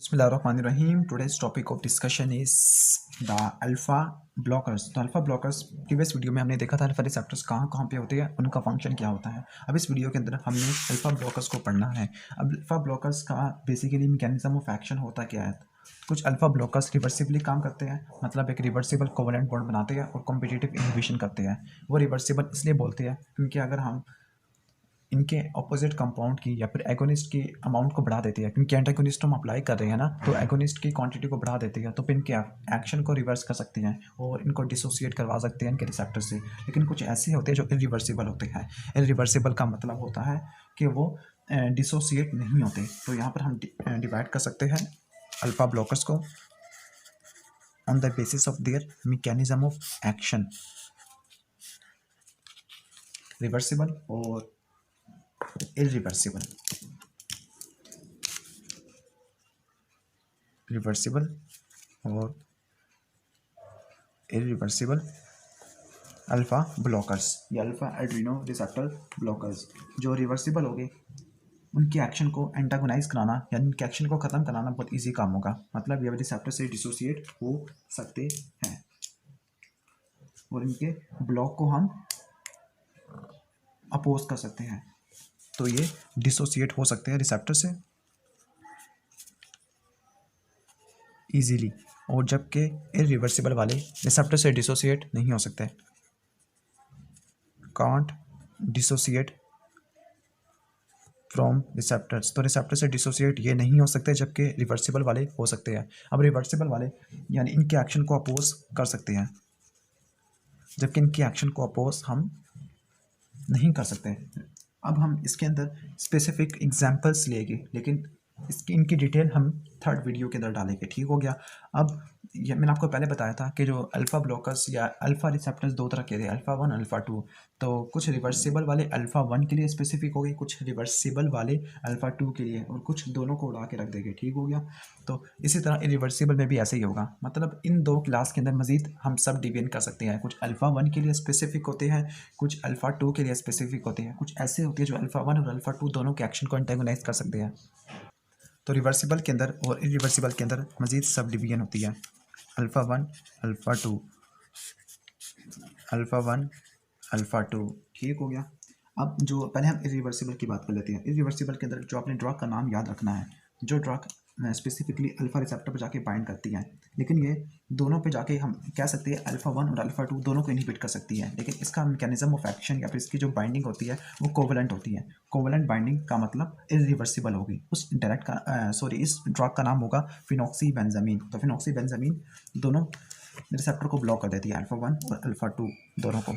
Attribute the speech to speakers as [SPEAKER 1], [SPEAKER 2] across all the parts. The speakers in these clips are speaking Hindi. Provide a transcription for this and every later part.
[SPEAKER 1] Bismillahirrahmanirrahim. Today's topic of discussion is the alpha blockers. तो अल्फा ब्लॉकर्स प्रीवियस वीडियो में हमने देखा था अल्फा रिसेप्टर्स कहाँ कहाँ पे होते हैं, उनका फंक्शन क्या होता है। अब इस वीडियो के अंदर हमने अल्फा ब्लॉकर्स को पढ़ना है। अब अल्फा ब्लॉकर्स का बेसिकली मैकेनिज्म ऑफ एक्शन होता क्या है। कुछ अल्फा ब्लॉकर्स रिवर्सिबली काम करते हैं, मतलब एक रिवर्सिबल कोवेलेंट बॉन्ड बनाते हैं और कॉम्पिटिटिव इनहिबिशन करते हैं। वो रिवर्सिबल इसलिए बोलते हैं क्योंकि अगर हम इनके अपोजिट कंपाउंड की या फिर एगोनिस्ट की अमाउंट को बढ़ा देती है, क्योंकि एंटागोनिस्ट हम अप्लाई कर रहे हैं ना, तो एगोनिस्ट की क्वांटिटी को बढ़ा देती है, तो फिर इनके एक्शन को रिवर्स कर सकती हैं और इनको डिसोसिएट करवा सकते हैं इनके रिसेप्टर से। लेकिन कुछ ऐसे होते हैं जो इरिवर्सिबल होते हैं। इरिवर्सिबल का मतलब होता है कि वो डिसोसिएट नहीं होते। तो यहाँ पर हम डिवाइड कर सकते हैं अल्फा ब्लॉकर्स को on the basis of their mechanism of action, reversible और irreversible, रिवर्सिबल और इरिवर्सिबल अल्फा ब्लॉकर्स या अल्फा एड्रीनो रिसेप्टर ब्लॉकर्स। जो रिवर्सिबल हो गए उनके एक्शन को एंटागोनाइज कराना यानी उनके एक्शन को ख़त्म कराना बहुत इजी काम होगा, मतलब ये रिसेप्टर से डिसोसिएट हो सकते हैं और इनके ब्लॉक को हम अपोज कर सकते हैं। तो ये डिसोसिएट हो सकते हैं रिसेप्टर से इजीली, और जबकि इरिवर्सिबल वाले रिसेप्टर से डिसोसिएट नहीं हो सकते, कांट डिसोसिएट फ्रॉम रिसेप्टर्स। तो रिसेप्टर से डिसोसिएट ये नहीं हो सकते, जबकि रिवर्सिबल वाले हो सकते हैं। अब रिवर्सिबल वाले यानी इनके एक्शन को अपोज कर सकते हैं, जबकि इनके एक्शन को अपोज हम नहीं कर सकते। अब हम इसके अंदर स्पेसिफिक एग्जांपल्स लेंगे, लेकिन इसकी इनकी डिटेल हम थर्ड वीडियो के अंदर डालेंगे। ठीक हो गया। अब ये मैंने आपको पहले बताया था कि जो अल्फ़ा ब्लॉकर्स या अल्फ़ा रिसेप्टर्स दो तरह के थे, अल्फ़ा 1 अल्फ़ा 2। तो कुछ रिवर्सिबल वाले अल्फ़ा 1 के लिए स्पेसिफिक हो गए, कुछ रिवर्सिबल वाले अल्फ़ा 2 के लिए, और कुछ दोनों को उड़ा के रख देंगे। ठीक हो गया। तो इसी तरह इरिवर्सिबल में भी ऐसे ही होगा, मतलब इन दो क्लास के अंदर मजीद हम सब डिवीजन कर सकते हैं। कुछ अल्फ़ा 1 के लिए स्पेसिफिक होते हैं, कुछ अल्फ़ा 2 के लिए स्पेसिफिक होते हैं, कुछ ऐसे होते हैं जो अल्फ़ा 1 और अल्फ़ा 2 दोनों के एक्शन को एंटागोनाइज कर सकते हैं। तो रिवर्सिबल के अंदर और इरिवर्सिबल के अंदर मजीद सब डिवीजन होती है, अल्फ़ा 1 अल्फ़ा 2, अल्फ़ा 1 अल्फ़ा 2। ठीक हो गया। अब जो पहले हम इरिवर्सिबल की बात कर लेते हैं। इरिवर्सिबल के अंदर जो आपने ड्रग का नाम याद रखना है, जो ड्रग स्पेसिफिकली अल्फ़ा रिसेप्टर पर जाके बाइंड करती है, लेकिन ये दोनों पे जाके हम कह सकते हैं अल्फ़ा 1 और अल्फ़ा 2 दोनों को इनहिबिट कर सकती है, लेकिन इसका मैकेनिज्म ऑफ एक्शन या फिर इसकी जो बाइंडिंग होती है वो कोवेलेंट होती है। कोवेलेंट बाइंडिंग का मतलब इरिवर्सिबल होगी। उस डायरेक्ट का इस ड्रग का नाम होगा फिनॉक्सीबेंजामीन। तो फिनॉक्सीबेंजामीन दोनों रिसेप्टर को ब्लॉक कर देती है, अल्फ़ा 1 और अल्फ़ा 2 दोनों को।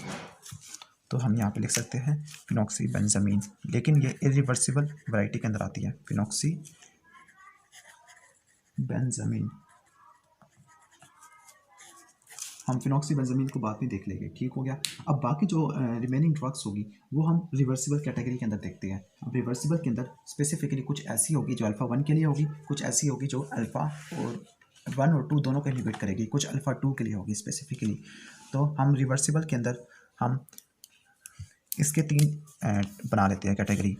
[SPEAKER 1] तो हम यहाँ पे लिख सकते हैं फिनॉक्सीबेंजामीन, लेकिन ये इरिवर्सिबल वैरायटी के अंदर आती है, फिनॉक्सीबेंजामीन। हम फिनॉक्सीबेंजामीन को बाद में देख लेंगे। ठीक हो गया। अब बाकी जो रिमेनिंग ड्रग्स होगी वो हम रिवर्सिबल कैटेगरी के अंदर देखते हैं। अब रिवर्सिबल के अंदर स्पेसिफिकली कुछ ऐसी होगी जो अल्फ़ा 1 के लिए होगी, कुछ ऐसी होगी जो अल्फ़ा और 1 और 2 दोनों को इनहिबिट करेगी, कुछ अल्फ़ा 2 के लिए होगी स्पेसिफिकली। तो हम रिवर्सिबल के अंदर हम इसके 3 बना लेते हैं कैटेगरी,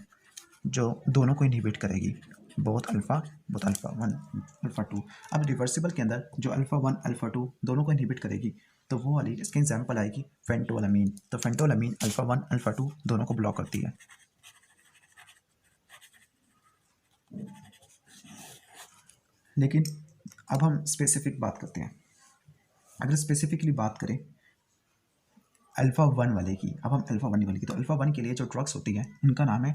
[SPEAKER 1] जो दोनों को इनहिबिट करेगी, बोथ अल्फ़ा 1 अल्फ़ा 2। अब रिवर्सिबल के अंदर जो अल्फ़ा 1 अल्फ़ा 2 दोनों को इनहिबिट करेगी, तो वो वाली इसके एग्जांपल आएगी फेंटोलामीन। तो फेंटोलामीन अल्फ़ा 1 अल्फ़ा 2 दोनों को ब्लॉक करती है। लेकिन अब हम स्पेसिफिक बात करते हैं। अगर स्पेसिफिकली बात करें अल्फ़ा 1 वाले की, अब हम अल्फ़ा 1 वाले की, तो अल्फ़ा 1 के लिए जो ड्रग्स होती है उनका नाम है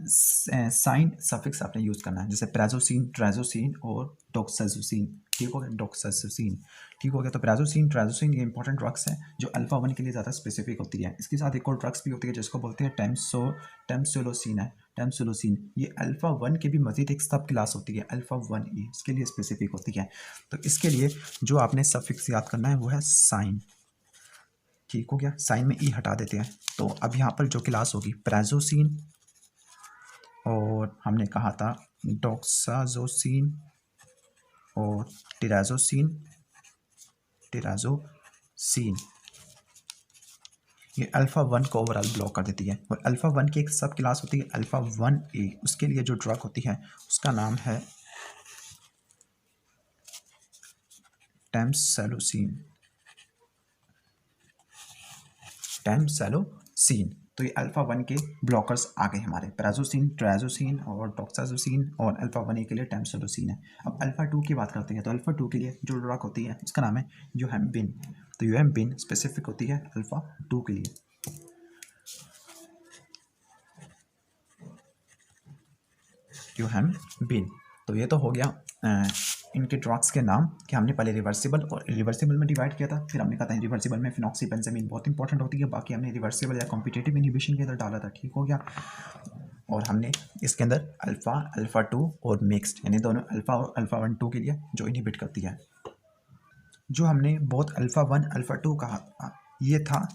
[SPEAKER 1] साइन सफिक्स आपने यूज़ करना है, जैसे प्राजोसिन, ट्राजोसिन और डॉक्साजोसिन। ठीक हो गया, डॉक्साजोसिन। ठीक हो गया। तो प्राजोसिन, ट्राजोसिन ये इंपॉर्टेंट ड्रग्स हैं जो अल्फ़ा 1 के लिए ज़्यादा स्पेसिफिक होती है। इसके साथ एक और ड्रग्स भी होती है जिसको बोलते हैं टेम्सोलोसिन है, टेम्सोलोसिन। ये अल्फ़ा 1 के भी मजीद एक सब क्लास होती है, अल्फ़ा 1E, इसके लिए स्पेसिफिक होती है। तो इसके लिए जो आपने सफिक्स याद करना है वो है साइन। ठीक हो गया। साइन में ई हटा देते हैं। तो अब यहाँ पर जो क्लास होगी प्राजोसिन और हमने कहा था डॉक्साजोसिन और टिराजोसिन, ये अल्फ़ा 1 को ओवरऑल ब्लॉक कर देती है। और अल्फ़ा 1 की एक सब क्लास होती है अल्फ़ा 1A, उसके लिए जो ड्रग होती है उसका नाम है टैमसेलोसीन, तो ये अल्फा 1 के ब्लॉकर्स आ गए हमारे, प्राजोसिन, ट्राजोसिन और डॉक्साजोसिन, और अल्फा 1 के लिए टैमसेलोसीन है। अब अल्फा 2 की बात करते हैं, तो अल्फा 2 के लिए जो ड्रग होती है उसका नाम है यूहेम्बिन। तो यूहेम्बिन स्पेसिफिक होती है अल्फा 2 के लिए। यूहेम्बिन, तो ये तो हो गया इनके ड्रग्स के नाम कि हमने पहले रिवर्सिबल और इरिवर्सिबल में डिवाइड किया था। फिर हमने कहा था रिवर्सिबल में फिनॉक्सीबेंजामीन बहुत इंपॉर्टेंट होती है, बाकी हमने रिवर्सिबल या कॉम्पिटिटिव इनहिबिशन के अंदर डाला था, ठीक हो गया। और हमने इसके अंदर अल्फ़ा 2 और मिक्स्ड, यानी दोनों अल्फ़ा और अल्फ़ा 1 2 के लिए जो इनहिबिट करती है। जो हमने बहुत अल्फ़ा 1 अल्फ़ा 2 कहा, ये था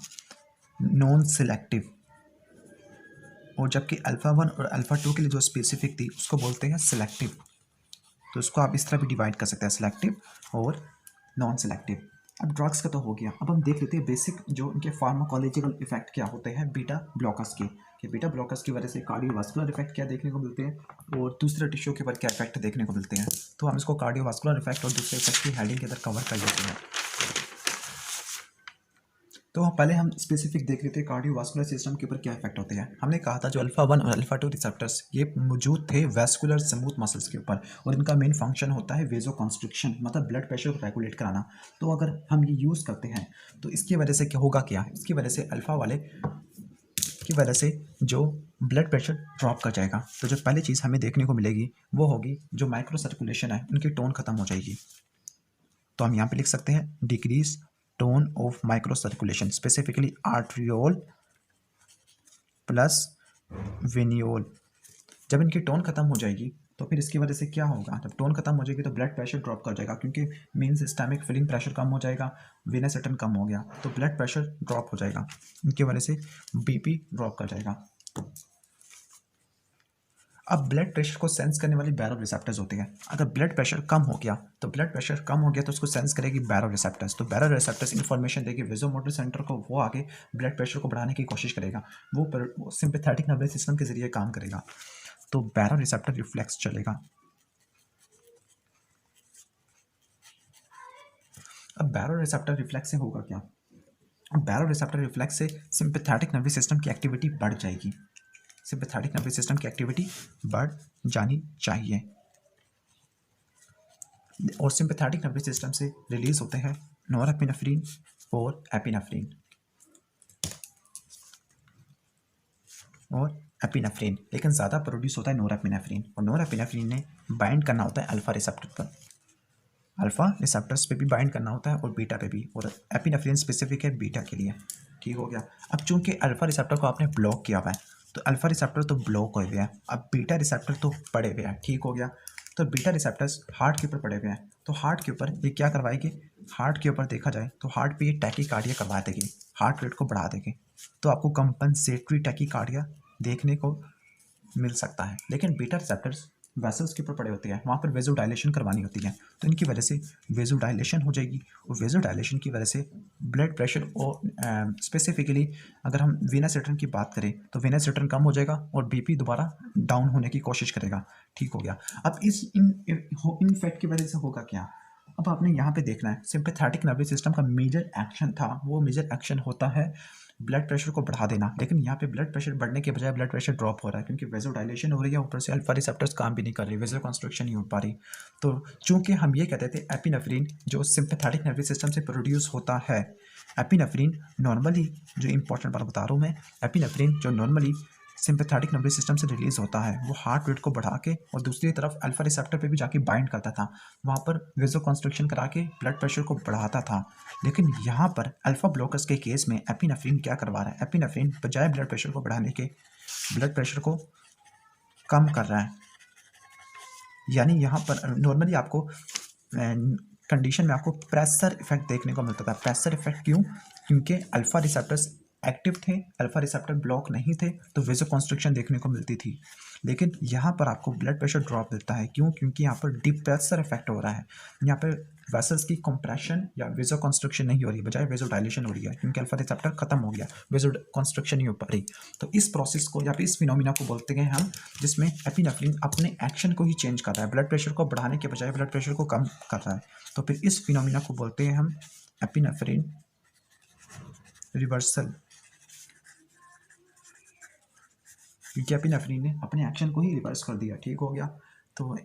[SPEAKER 1] नॉन सिलेक्टिव, और जबकि अल्फ़ा 1 और अल्फ़ा 2 के लिए जो स्पेसिफिक थी उसको बोलते हैं सिलेक्टिव। तो इसको आप इस तरह भी डिवाइड कर सकते हैं, सिलेक्टिव और नॉन सिलेक्टिव। अब ड्रग्स का तो हो गया, अब हम देख लेते हैं बेसिक जो इनके फार्माकोलॉजिकल इफेक्ट क्या होते हैं बीटा ब्लॉकर्स के, कि बीटा ब्लॉकर्स की वजह से कार्डियोवास्कुलर इफेक्ट क्या देखने को मिलते हैं और दूसरे टिश्यू के ऊपर क्या इफेक्ट देखने को मिलते हैं। तो हम इसको कार्डियोवास्कुलर इफेक्ट और दूसरे इफेक्ट की हेडिंग के अंदर कवर कर लेते हैं। तो पहले हम स्पेसिफिक देख लेते हैं कार्डियोवास्कुलर सिस्टम के ऊपर क्या इफेक्ट होते हैं। हमने कहा था जो अल्फा 1 और अल्फा 2 रिसेप्टर्स ये मौजूद थे वैस्कुलर स्मूथ मसल्स के ऊपर, और इनका मेन फंक्शन होता है वेजो कंस्ट्रिक्शन, मतलब ब्लड प्रेशर को रेगुलेट कराना। तो अगर हम ये यूज़ करते हैं तो इसकी वजह से क्या होगा, क्या इसकी वजह से अल्फा वाले की वजह से जो ब्लड प्रेशर ड्रॉप कर जाएगा। तो जो पहली चीज़ हमें देखने को मिलेगी वो होगी जो माइक्रो सर्कुलेशन है उनकी टोन खत्म हो जाएगी। तो हम यहाँ पे लिख सकते हैं decrease tone of micro circulation, specifically arteriole plus venule. जब इनकी टोन खत्म हो जाएगी तो फिर इसकी वजह से क्या होगा, जब टोन खत्म हो जाएगी तो ब्लड प्रेशर ड्रॉप कर जाएगा, क्योंकि मेन सिस्टमिक फिलिंग प्रेशर कम हो जाएगा, वेनस रिटर्न कम हो गया तो ब्लड प्रेशर ड्रॉप हो जाएगा, इनकी वजह से बीपी ड्रॉप कर जाएगा। अब ब्लड प्रेशर को सेंस करने वाली बैरो रिसेप्टर्स होती हैं। अगर ब्लड प्रेशर कम हो गया तो उसको सेंस करेगी बैरो रिसेप्टर्स। तो बैरो रिसेप्टर्स इन्फॉर्मेशन देगी विजुअल सेंटर को, वो आगे ब्लड प्रेशर को बढ़ाने की कोशिश करेगा, वो सिंपैथेटिक नर्वस सिस्टम के जरिए काम करेगा, तो बैरो रिसेप्टर रिफ्लेक्स चलेगा। अब बैरो रिसेप्टर रिफ्लेक्स से होगा क्या, बैरो रिसेप्टर रिफ्लेक्स से सिंपैथेटिक नर्वस सिस्टम की एक्टिविटी बढ़ जाएगी, सिंपैथेटिक नर्वस सिस्टम की एक्टिविटी बढ़ जानी चाहिए, और सिंपैथेटिक नर्वस सिस्टम से रिलीज होते हैं नोरेपिनेफ्रिन और एपिनेफ्रिन, लेकिन ज़्यादा प्रोड्यूस होता है नोरेपिनेफ्रिन, और नोरेपिनेफ्रिन ने बाइंड करना होता है अल्फा रिसेप्टर पर, अल्फा रिसेप्टर्स पे भी बाइंड करना होता है और बीटा पे भी, और एपिनेफ्रिन स्पेसिफिक है बीटा के लिए, ठीक हो गया। अब चूंकि अल्फा रिसेप्टर को आपने ब्लॉक किया हुआ है तो अल्फा रिसेप्टर तो ब्लॉक हो गया, अब बीटा रिसेप्टर तो पड़े हुए हैं, ठीक हो गया। तो बीटा रिसेप्टर्स हार्ट के ऊपर पड़े हुए हैं, तो हार्ट के ऊपर ये क्या करवाएगी, हार्ट के ऊपर देखा जाए तो हार्ट पे ये टैकीकार्डिया करवा देगी, हार्ट रेट को बढ़ा देगी, तो आपको कंपनसेटरी टैकीकार्डिया देखने को मिल सकता है। लेकिन बीटा रिसेप्टर्स वेसल्स के ऊपर पड़े होते हैं, वहाँ पर वेजो डायलेशन करवानी होती है, तो इनकी वजह से वेजो डायलेशन हो जाएगी, और वेजो डायलेशन की वजह से ब्लड प्रेशर और स्पेसिफिकली अगर हम वेनस रिटर्न की बात करें तो वेनस रिटर्न कम हो जाएगा और बीपी दोबारा डाउन होने की कोशिश करेगा, ठीक हो गया। अब इन फैक्ट की वजह से होगा क्या, अब आपने यहाँ पे देखना है सिंपैथेटिक नर्वस सिस्टम का मेजर एक्शन था, वो मेजर एक्शन होता है ब्लड प्रेशर को बढ़ा देना, लेकिन यहाँ पे ब्लड प्रेशर बढ़ने के बजाय ब्लड प्रेशर ड्रॉप हो रहा है, क्योंकि वेजो डायलेशन हो रही है, ऊपर से अल्फा रिसेप्टर्स काम भी नहीं कर रही, वेजो कंस्ट्रक्शन नहीं हो पा रही। तो चूंकि हम ये कहते थे एपिनेफ्रिन जो सिंपैथेटिक नर्वस सिस्टम से प्रोड्यूस होता है, एपिनेफ्रिन नॉर्मली जो इंपॉर्टेंट बात बता रहा हूँ मैं, एपिनेफ्रिन जो नॉर्मली सिंपैथेटिक नर्वस सिस्टम से रिलीज होता है वो हार्ट रेट को बढ़ा के और दूसरी तरफ अल्फा रिसेप्टर पे भी जाके बाइंड करता था, वहाँ पर वेजो कंस्ट्रक्शन करा के ब्लड प्रेशर को बढ़ाता था। लेकिन यहाँ पर अल्फा ब्लॉकर्स के केस में एपिनेफ्रिन क्या करवा रहा है, एपिनेफ्रिन बजाय ब्लड प्रेशर को बढ़ाने के ब्लड प्रेशर को कम कर रहा है। यानी यहाँ पर नॉर्मली आपको कंडीशन में आपको प्रेशर इफेक्ट देखने को मिलता था। प्रेशर इफेक्ट क्यों, क्योंकि अल्फा रिसेप्टर्स एक्टिव थे, अल्फा रिसेप्टर ब्लॉक नहीं थे, तो वेजो कंस्ट्रक्शन देखने को मिलती थी। लेकिन यहाँ पर आपको ब्लड प्रेशर ड्रॉप देता है, क्यों, क्योंकि यहाँ पर डिप्रेशर इफेक्ट हो रहा है, यहाँ पर वेसल्स की कंप्रेशन या वेजो कंस्ट्रक्शन नहीं हो रही, बजाय वेजो डायलेशन हो रही है, क्योंकि अल्फा रिसेप्टर खत्म हो गया, वेजो कंस्ट्रक्शन नहीं हो पा रही। तो इस प्रोसेस को या फिर इस फिनोमिना को बोलते हैं हम, जिसमें एपिनेफ्रिन अपने एक्शन को ही चेंज कर रहा है, ब्लड प्रेशर को बढ़ाने के बजाय ब्लड प्रेशर को कम कर रहा है। तो फिर इस फिनोमिना को बोलते हैं हम एपिनेफ्रिन रिवर्सल, क्योंकि एपिनेफ्रिन ने अपने एक्शन को ही रिवर्स कर दिया। ठीक हो गया। तो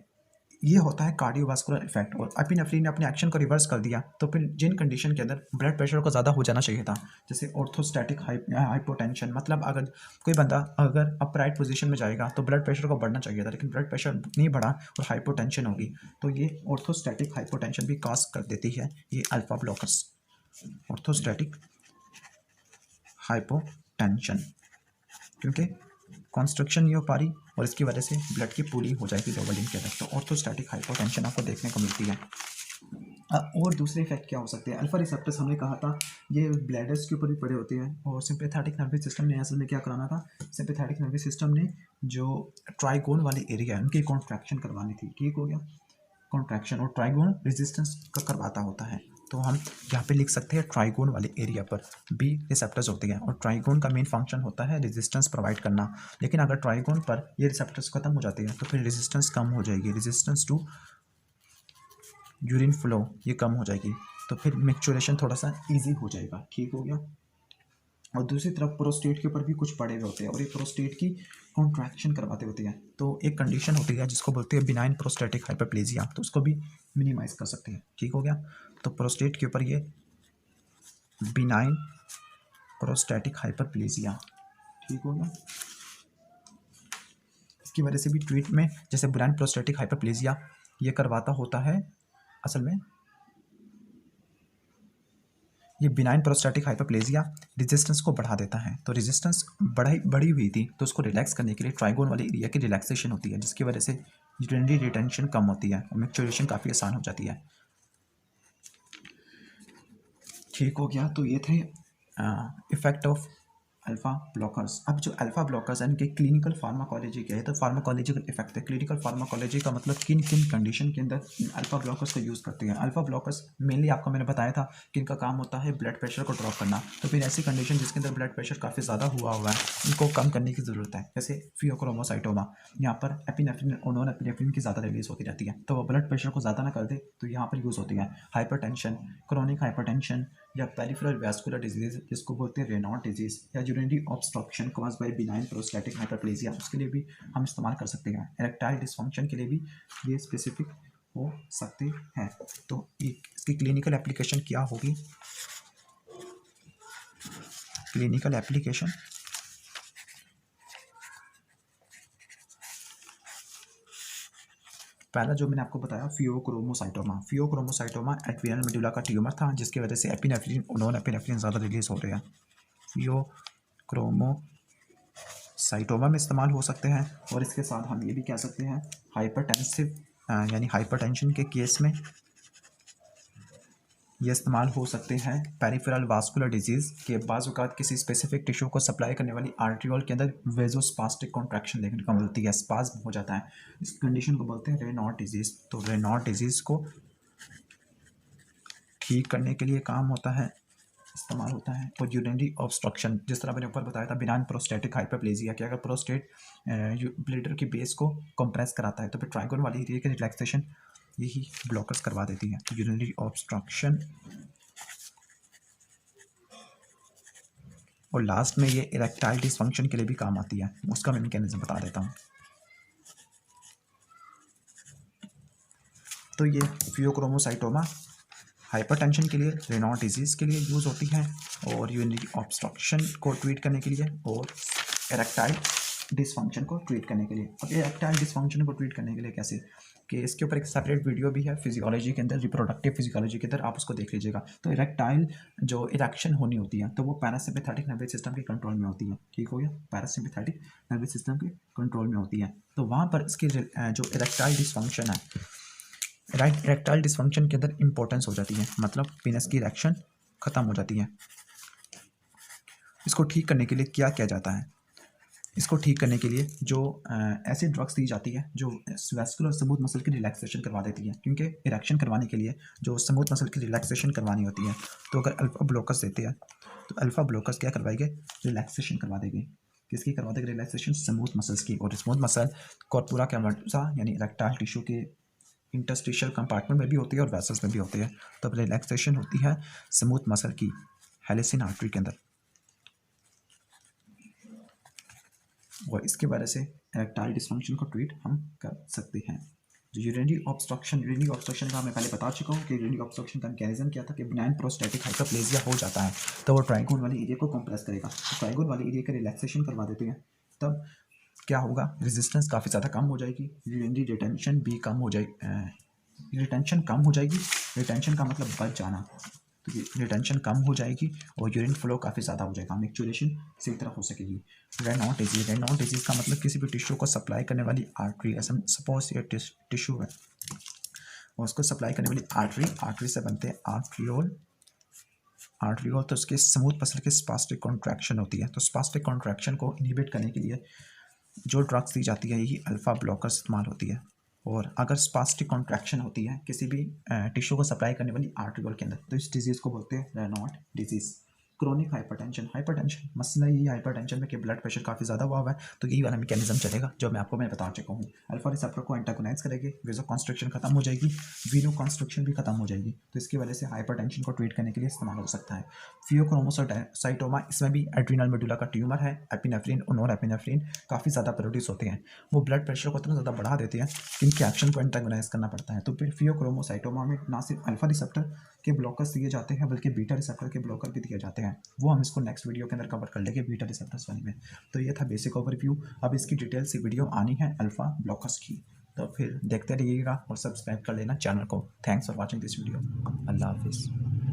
[SPEAKER 1] ये होता है कार्डियोवास्कुलर इफेक्ट। और एपिनेफ्रिन ने अपने एक्शन को रिवर्स कर दिया, तो फिर जिन कंडीशन के अंदर ब्लड प्रेशर को ज़्यादा हो जाना चाहिए था, जैसे ऑर्थोस्टैटिक हाइपोटेंशन, मतलब अगर कोई बंदा अगर अपराइट पोजीशन में जाएगा तो ब्लड प्रेशर को बढ़ना चाहिए था, लेकिन ब्लड प्रेशर नहीं बढ़ा और हाइपोटेंशन होगी, तो ये ऑर्थोस्टैटिक हाइपोटेंशन भी काज कर देती है ये अल्फा ब्लॉकर्स, ऑर्थोस्टैटिक हाइपोटेंशन, क्योंकि कॉन्स्ट्रक्शन नहीं हो पा रही और इसकी वजह से ब्लड की पूलिंग हो जाएगी लोअर लिम्ब के अंदर। तो ऑर्थोस्टैटिक हाइपोटेंशन आपको देखने को मिलती है। और दूसरे इफेक्ट क्या हो सकते हैं? अल्फा रिसेप्टर्स हमने कहा था ये ब्लैडर्स के ऊपर भी पड़े होते हैं, और सिंपैथेटिक नर्वस सिस्टम ने असल में क्या कराना था, सिंपैथेटिक नर्वस सिस्टम ने जो ट्राइगोन वाली एरिया है उनकी कॉन्ट्रैक्शन करवानी थी। ठीक हो गया, कॉन्ट्रैक्शन, और ट्राइगोन रेजिस्टेंस का करवाता होता है। तो हम यहाँ पे लिख सकते हैं ट्राइगोन वाले एरिया पर बी रिसेप्टर्स होते हैं, और ट्राइगोन का मेन फंक्शन होता है रेजिस्टेंस प्रोवाइड करना। लेकिन अगर ट्राइगोन पर ये रिसेप्टर्स खत्म हो जाते हैं तो फिर रेजिस्टेंस कम हो जाएगी, रेजिस्टेंस टू यूरिन फ्लो ये कम हो जाएगी, तो फिर मैच्योरेशन थोड़ा सा ईजी हो जाएगा। ठीक हो गया। और दूसरी तरफ प्रोस्टेट के ऊपर भी कुछ पड़े हुए होते हैं और ये प्रोस्टेट की कॉन्ट्रैक्शन करवाते होते हैं। तो एक कंडीशन होती है जिसको बोलते हैं बिनाइन प्रोस्टेटिक हाइपरप्लेजिया, तो उसको भी मिनिमाइज कर सकते हैं। ठीक हो गया। तो प्रोस्टेट के ऊपर ये बिनाइन प्रोस्टेटिक हाइपरप्लेजिया, ठीक हो गया, इसकी वजह से भी ट्रीट में जैसे बिनाइन प्रोस्टेटिक हाइपरप्लेजिया ये करवाता होता है, असल में ये बिनाइन प्रोस्टेटिक हाइपरप्लेजिया रेजिस्टेंस को बढ़ा देता है। तो रेजिस्टेंस बढ़ी हुई थी, तो उसको रिलैक्स करने के लिए ट्राइगोन वाले एरिया की रिलैक्सेशन होती है, जिसकी वजह से यूरिनरी रिटेंशन कम होती है और मैच्योरेशन काफ़ी आसान हो जाती है। ठीक हो गया। तो ये थे इफेक्ट ऑफ अल्फा ब्लॉकर्स। अब जो अल्फा ब्लॉकर्स हैं इनके क्लिनिकल फार्माकोलॉजी क्या है, तो फार्माकोलॉजिकल इफेक्ट है। क्लिनिकल फार्माकोलॉजी का मतलब किन किन कंडीशन के अंदर अल्फा ब्लॉकर्स को यूज़ करते हैं। अल्फा ब्लॉकर्स मेनली आपको मैंने बताया था कि इनका काम होता है ब्लड प्रेशर को ड्रॉप करना। तो फिर ऐसी कंडीशन जिसके अंदर ब्लड प्रेशर काफ़ी ज़्यादा हुआ है इनको कम करने की ज़रूरत है, जैसे फियोक्रोमोसाइटोमा, यहाँ पर एपिनेफ्रिन और नॉन एपिनेफ्रिन की ज़्यादा रिलीज होती रहती है, तो वो ब्लड प्रेशर को ज़्यादा ना कर दे, तो यहाँ पर यूज़ होती है। हाइपरटेंशन, क्रोनिक हाइपरटेंशन या पेरिफेरल वैस्कुलर डिजीज जिसको बोलते हैं रेनॉल्ट डिजीज, या urinary obstruction caused by benign prostatic hyperplasia, उसके लिए भी हम इस्तेमाल कर सकते हैं। इरेक्टाइल डिसफंक्शन के लिए भी ये स्पेसिफिक हो सकते हैं। तो इसकी क्लिनिकल एप्लीकेशन क्या होगी? क्लिनिकल एप्लीकेशन पहला जो मैंने आपको बताया फियोक्रोमोसाइटोमा। फियोक्रोमोसाइटोमा एड्रिनल मेडुला का ट्यूमर था जिसकी वजह से एपिनेफ्रिन और नॉन एपिनेफ्रिन ज़्यादा रिलीज हो रहे हैं। फियोक्रोमोसाइटोमा में इस्तेमाल हो सकते हैं। और इसके साथ हम ये भी कह सकते हैं हाइपरटेंसिव यानी हाइपरटेंशन के केस में ये इस्तेमाल हो सकते हैं। पेरिफेरल वास्कुलर डिजीज़ के बाज़-औक़ात किसी स्पेसिफिक टिश्यू को सप्लाई करने वाली आर्टरियोल के अंदर वेजोस्पास्टिक कॉन्ट्रैक्शन देखने को मिलती है, स्पाज्म हो जाता है। इस कंडीशन को बोलते हैं रेनॉल्ट डिजीज़। तो रेनॉल्ट डिजीज़ को ठीक करने के लिए काम होता है, इस्तेमाल होता है। और यूरिनरी ऑब्स्ट्रक्शन, जिस तरह मैंने ऊपर बताया था बिनाइन प्रोस्टेटिक हाइपरप्लेजिया, कि अगर प्रोस्टेट ब्लैडर के बेस को कंप्रेस कराता है तो फिर ट्राइगोन वाली एरिया की रिलैक्सेशन यही ब्लॉकर्स करवा देती है। तो यूरिनरी ऑब्स्ट्रक्शन, और लास्ट में ये इरेक्टाइल डिसफंक्शन के लिए भी काम आती है, उसका मैं मैकेनिज्म बता देता हूँ। तो ये फियोक्रोमोसाइटोमा हाइपरटेंशन के लिए, रेनॉल्ट डिजीज़ के लिए यूज़ होती है, और यूरिनरी ऑब्स्ट्रक्शन को ट्रीट करने के लिए, और इरेक्टाइल डिसफंक्शन को ट्रीट करने के लिए। अब इरेक्टाइल डिसफंक्शन को ट्रीट करने के लिए कैसे, कि इसके ऊपर एक सेपरेट वीडियो भी है फिजियोलॉजी के अंदर, रिप्रोडक्टिव फिजियोलॉजी के अंदर, आप उसको देख लीजिएगा। तो इरेक्टाइल जो इरेक्शन होनी होती है तो वो पैरासिम्पैथेटिक नर्वस सिस्टम के कंट्रोल में होती है। ठीक हो गया, पैरासिम्पैथेटिक नर्वस सिस्टम के कंट्रोल में होती है। तो वहाँ पर इसकी जो इरेक्टाइल डिसफंक्शन है, इरेक्टाइल डिसफंक्शन के अंदर इंपॉर्टेंस हो जाती है, मतलब पेनिस की इरेक्शन ख़त्म हो जाती है। इसको ठीक करने के लिए क्या किया जाता है? इसको ठीक करने के लिए जो ऐसी ड्रग्स दी जाती है जो वैस्कुलर स्मूथ मसल की रिलैक्सेशन करवा देती है, क्योंकि इरेक्शन करवाने के लिए जो स्मूथ मसल की रिलैक्सेशन करवानी होती है, तो अगर अल्फा ब्लॉकर्स देते हैं तो अल्फा ब्लॉकर्स क्या करवाएंगे, रिलैक्सेशन करवा देंगे। किसकी करवा देंगे रिलैक्सेशन, स्मूथ मसल्स की। और स्मूथ मसल कॉर्पोरा कैवर्नसा यानी इरेक्टाइल टिश्यू के इंटरस्टिशियल कंपार्टमेंट में भी होती है और वेसल्स में भी होती है। तब रिलैक्सेशन होती है स्मूथ मसल की हेलिसिन आर्टरी के अंदर, और इसके वजह से इरेक्टाइल डिसफंक्शन को ट्रीट हम कर सकते हैं। जो यूरिनरी ऑब्स्ट्रक्शन का मैं पहले बता चुका हूँ कि यूरिनरी ऑब्स्ट्रक्शन का मैकेनिज्म क्या था कि बिनाइन प्रोस्टैटिक हाइपरप्लेजिया हो जाता है, तो वो ट्राइगोन वाले एरिया को कंप्रेस करेगा। तो ट्राइगोन वाले एरिया का रिलैक्सेशन करवा देते हैं, तब क्या होगा, रेजिस्टेंस काफ़ी ज़्यादा कम हो जाएगी, यूरिनरी रिटेंशन भी कम हो जाएगी। रिटेंशन कम हो जाएगी, रिटेंशन का मतलब बच जाना, तो ये रिटेंशन कम हो जाएगी और यूरिन फ्लो काफ़ी ज़्यादा हो जाएगा, मैक्चुरेशन सही तरह हो सकेगी। रेनॉल्ट डिजीज का मतलब किसी भी टिश्यू को सप्लाई करने वाली आर्टरी, सपोज ये टिश्यू है और उसको सप्लाई करने वाली आर्टरी से बनते हैं आर्ट्रियोल, तो उसके स्मूथ मसल की स्पास्टिक कॉन्ट्रैक्शन होती है। तो स्पास्टिक कॉन्ट्रैक्शन को इनहिबिट करने के लिए जो ड्रग्स दी जाती है यही अल्फा ब्लॉकर इस्तेमाल होती है। और अगर स्पास्टिक कॉन्ट्रैक्शन होती है किसी भी टिश्यू को सप्लाई करने वाली आर्टरियोल के अंदर, तो इस डिजीज़ को बोलते हैं रेनॉल्ट डिजीज़। क्रोनिक हाइपरटेंशन मसला यही हाइपरटेंशन में कि ब्लड प्रेशर काफ़ी ज़्यादा हुआ है, तो यही वाला मैकेनिज्म चलेगा जो मैं बता चुका हूँ। अल्फा रिसेप्टर को एंटागोनाइज करेंगे, वेजो कॉन्स्ट्रक्शन खत्म हो जाएगी, वीनो कॉन्स्ट्रक्शन भी खत्म हो जाएगी, तो इसकी वजह से हाइपरटेंशन को ट्रीट करने के लिए इस्तेमाल हो सकता है। फियोक्रोमोसाइटोमा, इसमें भी एड्रीनल मेडुला का ट्यूमर है, एपिनेफ्रिन और नॉर एपिनेफ्रिन काफ़ी ज़्यादा प्रोड्यूस होते हैं, वो ब्लड प्रेशर को इतना ज़्यादा बढ़ा देते हैं कि इनके एक्शन को एंटागोनाइज करना पड़ता है। तो फिर फियोक्रोमोसाइटोमा में ना सिर्फ अल्फा रिसेप्टर के ब्लॉकर्स दिए जाते हैं बल्कि बीटा रिसेप्टर के ब्लॉकर भी दिए जाते हैं, वो हम इसको नेक्स्ट वीडियो के अंदर कवर कर लेंगे बीटा रिसेप्टर्स वाले में। तो ये था बेसिक ओवरव्यू, अब इसकी डिटेल से वीडियो आनी है अल्फा ब्लॉकर्स की, तो फिर देखते रहिएगा और सब्सक्राइब कर लेना चैनल को। Thanks for watching this video. Allah हाफिज़।